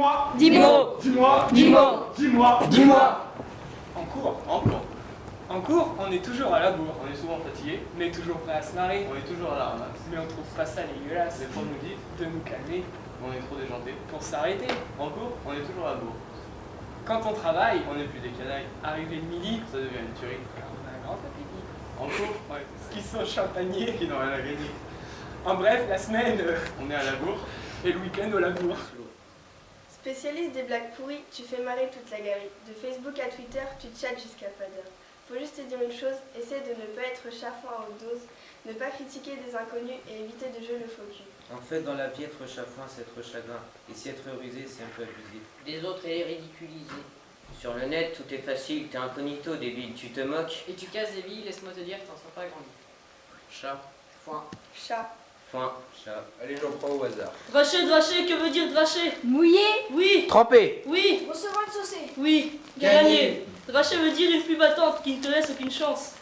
Dis-moi. Dis-moi. Dis-moi. Dis-moi. Dis-moi. Dis-moi. En cours, En cours, on est toujours à la bourre, on est souvent fatigué, mais toujours prêt à se marrer. on est toujours à la ramasse. Mais on trouve pas ça dégueulasse Les profs nous disent de nous calmer qu'on est trop déjanté. pour s'arrêter. En cours, on est toujours à la bourre. Quand on travaille, On n'est plus des canailles, arrivé le midi, ça devient une tuerie. on a un grand appétit. En cours, Ouais, qui sont champagnés. qui n'ont rien à gagner. En bref, la semaine On est à la bourre. et le week-end au labour. Spécialiste des blagues pourries, tu fais marrer toute la galerie. De Facebook à Twitter, tu chattes jusqu'à pas d'heure. Faut juste te dire une chose, essaie de ne pas être chafouin à haute dose, ne pas critiquer des inconnus et éviter de jouer le faux cul. En fait, dans la vie, être chafouin, c'est être chagrin. Et si être rusé, c'est un peu abusé. Des autres et les ridiculiser. Sur le net, tout est facile, t'es incognito, débile, tu te moques. Et tu casses des billes, laisse-moi te dire que t'en sens pas grandi. Chat, Foin. Chat. foin, chat. Allez, j'en prends au hasard. Dracher, dracher, que veut dire dracher? Mouillé, Oui, Trempé. oui, recevoir une saucée. oui, gagner. Dracher veut dire une plus battante qui ne te laisse aucune chance.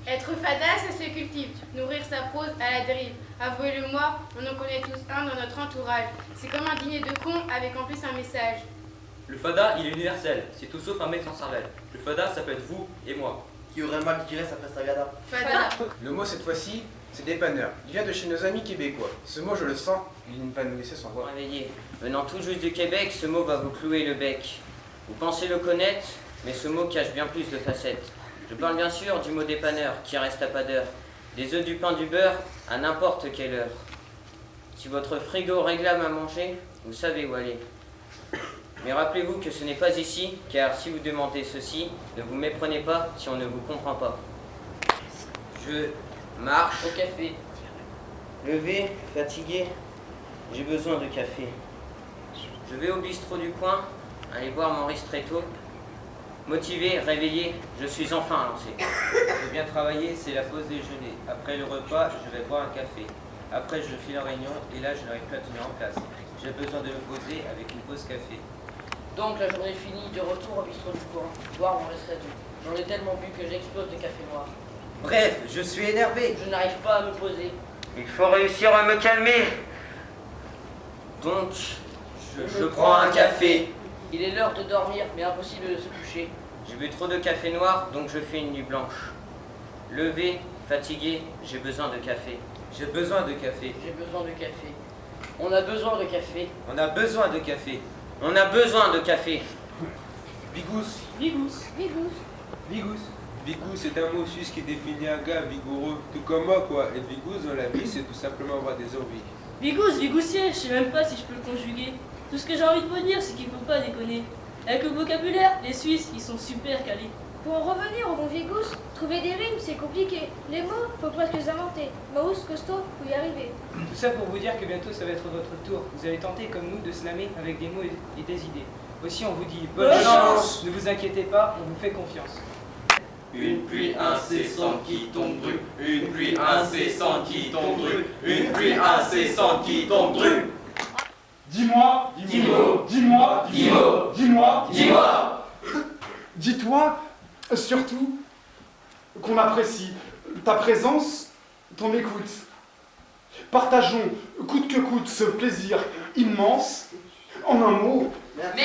Être fada, ça se cultive. Nourrir sa prose à la dérive. Avouez-le-moi, on en connaît tous un dans notre entourage. C'est comme un dîner de cons avec en plus un message. Le fada, il est universel, c'est tout sauf un mec sans cervelle. Le fada, ça peut être vous et moi. Qui aurait mal qui reste après Sagada. Fada. Le mot cette fois-ci, c'est dépanneur. Il vient de chez nos amis québécois. Ce mot, je le sens, il va nous laisser sans voix. Réveillez. Venant tout juste du Québec, ce mot va vous clouer le bec. Vous pensez le connaître, mais ce mot cache bien plus de facettes. Je parle bien sûr du mot dépanneur, qui reste à pas d'heure. Des œufs, du pain, du beurre, à n'importe quelle heure. Si votre frigo réclame à manger, vous savez où aller. Mais rappelez-vous que ce n'est pas ici, car si vous demandez ceci, ne vous méprenez pas si on ne vous comprend pas. Je marche, Au café. levé, fatigué, j'ai besoin de café. Je vais au bistrot du coin, aller boire mon ristretto. Motivé, réveillé, je suis enfin lancé. Je viens travailler, c'est la pause déjeuner. Après le repas, je vais boire un café. Après, je file en réunion et là, je n'arrive plus à tenir en place. J'ai besoin de me poser avec une pause café. Donc la journée finie, de retour au bistrot du coin. Boire mon ristretto. J'en ai tellement bu que j'explose de café noir. Bref, je suis énervé. Je n'arrive pas à me poser. Il faut réussir à me calmer. Donc, je prends un café. Il est l'heure de dormir, mais impossible de se coucher. J'ai bu trop de café noir, donc je fais une nuit blanche. Levé, fatigué, j'ai besoin de café. J'ai besoin de café. J'ai besoin de café. On a besoin de café. On a besoin de café. On a besoin de café. Vigous. Vigous. Vigous. Vigous, c'est un mot suisse qui définit un gars vigoureux. Tout comme moi, quoi. Être vigous dans la vie, c'est tout simplement avoir des envies. Vigous, vigoussier, je sais même pas si je peux le conjuguer. Tout ce que j'ai envie de vous dire, c'est qu'il faut pas déconner. Avec le vocabulaire, les Suisses, ils sont super calés. Pour en revenir au bon Vigous, trouver des rimes, c'est compliqué. Les mots, faut presque les inventer. Maous, costaud, faut y arriver. Tout ça pour vous dire que bientôt ça va être votre tour. Vous allez tenter comme nous de slammer avec des mots et des idées. Aussi on vous dit bonne chance. Ne vous inquiétez pas, on vous fait confiance. Une pluie incessante qui tombe dru. Une pluie incessante qui tombe dru. Une pluie incessante qui tombe dru. Dis-moi. Dis-moi. Dis-moi. Dis-moi. Dis-moi. Dis-moi. Dis-toi, surtout, qu'on apprécie ta présence, ton écoute. Partageons, coûte que coûte, ce plaisir immense. En un mot, Merci.